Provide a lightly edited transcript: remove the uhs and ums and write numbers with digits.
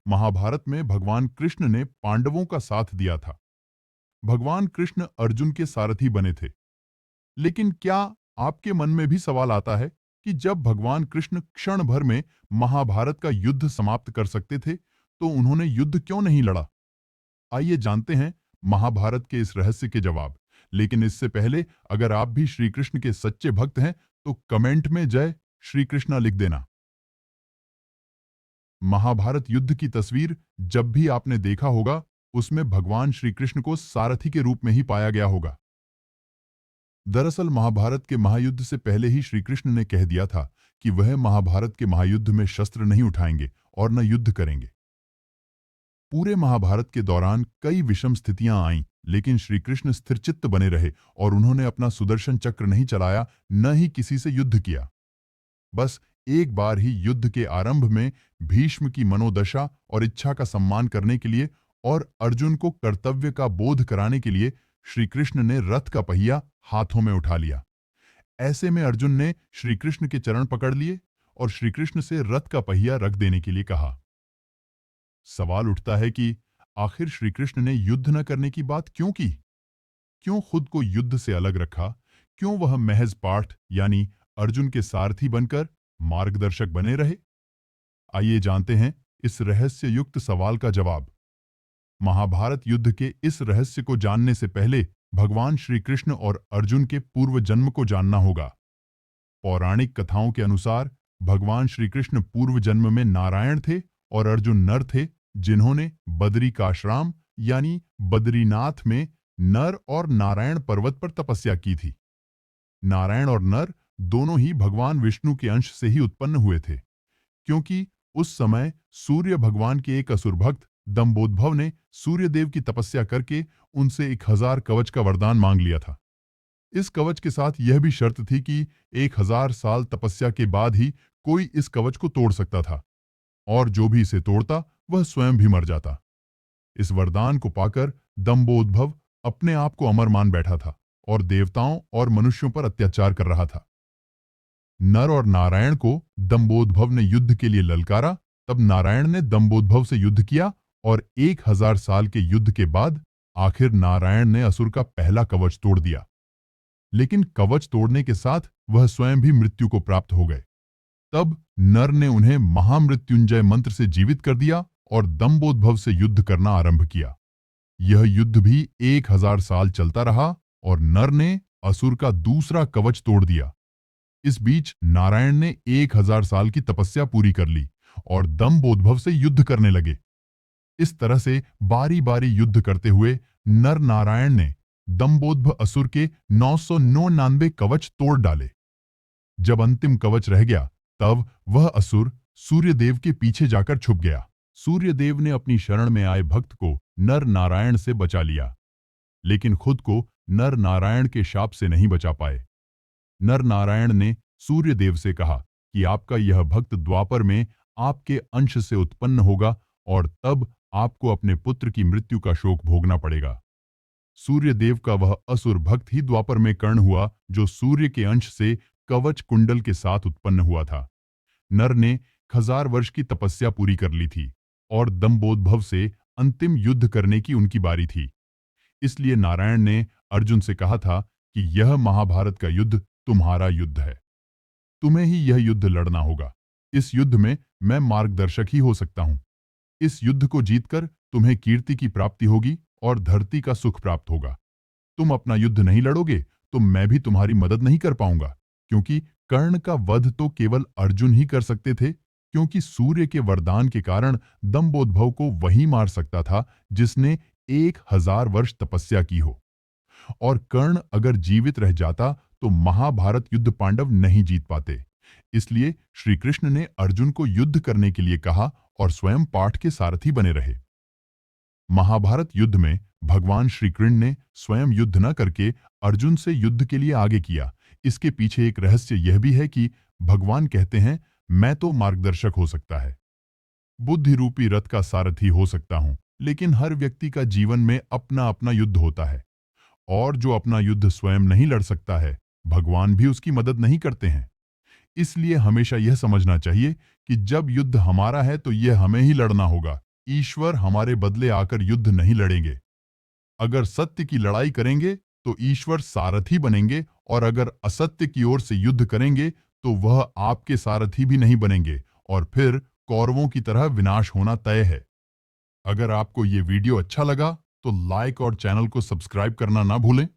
महाभारत में भगवान कृष्ण ने पांडवों का साथ दिया था। भगवान कृष्ण अर्जुन के सारथी बने थे। लेकिन क्या आपके मन में भी सवाल आता है कि जब भगवान कृष्ण क्षण भर में महाभारत का युद्ध समाप्त कर सकते थे, तो उन्होंने युद्ध क्यों नहीं लड़ा? आइए जानते हैं महाभारत के इस रहस्य के जवाब। लेकिन इससे पहले, अगर आप भी श्री कृष्ण के सच्चे भक्त हैं, तो कमेंट में जय श्री कृष्णा लिख देना। महाभारत युद्ध की तस्वीर जब भी आपने देखा होगा, उसमें भगवान श्री कृष्ण को सारथी के रूप में ही पाया गया होगा। दरअसल महाभारत के महायुद्ध से पहले ही श्री कृष्ण ने कह दिया था कि वह महाभारत के महायुद्ध में शस्त्र नहीं उठाएंगे और न युद्ध करेंगे। पूरे महाभारत के दौरान कई विषम स्थितियां आईं, लेकिन श्री कृष्ण स्थिरचित्त बने रहे और उन्होंने अपना सुदर्शन चक्र नहीं चलाया, न ही किसी से युद्ध किया। बस एक बार ही युद्ध के आरंभ में भीष्म की मनोदशा और इच्छा का सम्मान करने के लिए और अर्जुन को कर्तव्य का बोध कराने के लिए श्री कृष्ण ने रथ का पहिया हाथों में उठा लिया। ऐसे में अर्जुन ने श्री कृष्ण के चरण पकड़ लिए और श्री कृष्ण से रथ का पहिया रख देने के लिए कहा। सवाल उठता है कि आखिर श्री कृष्ण ने युद्ध न करने की बात क्यों की? क्यों खुद को युद्ध से अलग रखा? क्यों वह महज पाठ यानी अर्जुन के सारथी बनकर मार्गदर्शक बने रहे? आइए जानते हैं इस रहस्य युक्त सवाल का जवाब। महाभारत युद्ध के इस रहस्य को जानने से पहले भगवान श्री कृष्ण और अर्जुन के पूर्व जन्म को जानना होगा। पौराणिक कथाओं के अनुसार भगवान श्री कृष्ण पूर्व जन्म में नारायण थे और अर्जुन नर थे, जिन्होंने बदरिकाश्राम यानी बद्रीनाथ में नर और नारायण पर्वत पर तपस्या की थी। नारायण और नर दोनों ही भगवान विष्णु के अंश से ही उत्पन्न हुए थे, क्योंकि उस समय सूर्य भगवान के एक असुर भक्त दंभोद्भव ने सूर्यदेव की तपस्या करके उनसे 1000 कवच का वरदान मांग लिया था। इस कवच के साथ यह भी शर्त थी कि 1000 साल तपस्या के बाद ही कोई इस कवच को तोड़ सकता था, और जो भी इसे तोड़ता वह स्वयं भी मर जाता। इस वरदान को पाकर दंभोद्भव अपने आप को अमर मान बैठा था और देवताओं और मनुष्यों पर अत्याचार कर रहा था। नर और नारायण को दंभोद्भव ने युद्ध के लिए ललकारा। तब नारायण ने दंभोद्भव से युद्ध किया और 1000 साल के युद्ध के बाद आखिर नारायण ने असुर का पहला कवच तोड़ दिया। लेकिन कवच तोड़ने के साथ वह स्वयं भी मृत्यु को प्राप्त हो गए। तब नर ने उन्हें महामृत्युंजय मंत्र से जीवित कर दिया और दंभोद्भव से युद्ध करना आरंभ किया। यह युद्ध भी 1000 साल चलता रहा और नर ने असुर का दूसरा कवच तोड़ दिया। इस बीच नारायण ने 1000 साल की तपस्या पूरी कर ली और दंभोद्भव से युद्ध करने लगे। इस तरह से बारी बारी युद्ध करते हुए नर नारायण ने दंभोद्भव असुर के 999 कवच तोड़ डाले। जब अंतिम कवच रह गया, तब वह असुर सूर्यदेव के पीछे जाकर छुप गया। सूर्यदेव ने अपनी शरण में आए भक्त को नर नारायण से बचा लिया, लेकिन खुद को नर नारायण के शाप से नहीं बचा पाए। नर नारायण ने सूर्यदेव से कहा कि आपका यह भक्त द्वापर में आपके अंश से उत्पन्न होगा और तब आपको अपने पुत्र की मृत्यु का शोक भोगना पड़ेगा। सूर्यदेव का वह असुर भक्त ही द्वापर में कर्ण हुआ, जो सूर्य के अंश से कवच कुंडल के साथ उत्पन्न हुआ था। नर ने 1000 वर्ष की तपस्या पूरी कर ली थी और दंभोद्भव से अंतिम युद्ध करने की उनकी बारी थी। इसलिए नारायण ने अर्जुन से कहा था कि यह महाभारत का युद्ध तुम्हारा युद्ध है। तुम्हें ही यह युद्ध लड़ना होगा। इस युद्ध में मैं मार्गदर्शक ही हो सकता हूं। इस युद्ध को जीतकर तुम्हें कीर्ति की प्राप्ति होगी और धरती का सुख प्राप्त होगा। तुम अपना युद्ध नहीं लड़ोगे तो मैं भी तुम्हारी मदद नहीं कर पाऊंगा, क्योंकि कर्ण का वध तो केवल अर्जुन ही कर सकते थे, क्योंकि सूर्य के वरदान के कारण दंभोद्भव को वही मार सकता था जिसने 1000 वर्ष तपस्या की हो। और कर्ण अगर जीवित रह जाता तो महाभारत युद्ध पांडव नहीं जीत पाते। इसलिए श्री कृष्ण ने अर्जुन को युद्ध करने के लिए कहा और स्वयं पाठ के सारथी बने रहे। महाभारत युद्ध में भगवान श्री कृष्ण ने स्वयं युद्ध न करके अर्जुन से युद्ध के लिए आगे किया। इसके पीछे एक रहस्य यह भी है कि भगवान कहते हैं, मैं तो मार्गदर्शक हो सकता है, बुद्धि रूपी रथ का सारथी हो सकता हूं, लेकिन हर व्यक्ति का जीवन में अपना अपना युद्ध होता है, और जो अपना युद्ध स्वयं नहीं लड़ सकता है, भगवान भी उसकी मदद नहीं करते हैं। इसलिए हमेशा यह समझना चाहिए कि जब युद्ध हमारा है तो यह हमें ही लड़ना होगा, ईश्वर हमारे बदले आकर युद्ध नहीं लड़ेंगे। अगर सत्य की लड़ाई करेंगे तो ईश्वर सारथी बनेंगे, और अगर असत्य की ओर से युद्ध करेंगे तो वह आपके सारथी भी नहीं बनेंगे, और फिर कौरवों की तरह विनाश होना तय है। अगर आपको ये वीडियो अच्छा लगा तो लाइक और चैनल को सब्सक्राइब करना ना भूलें।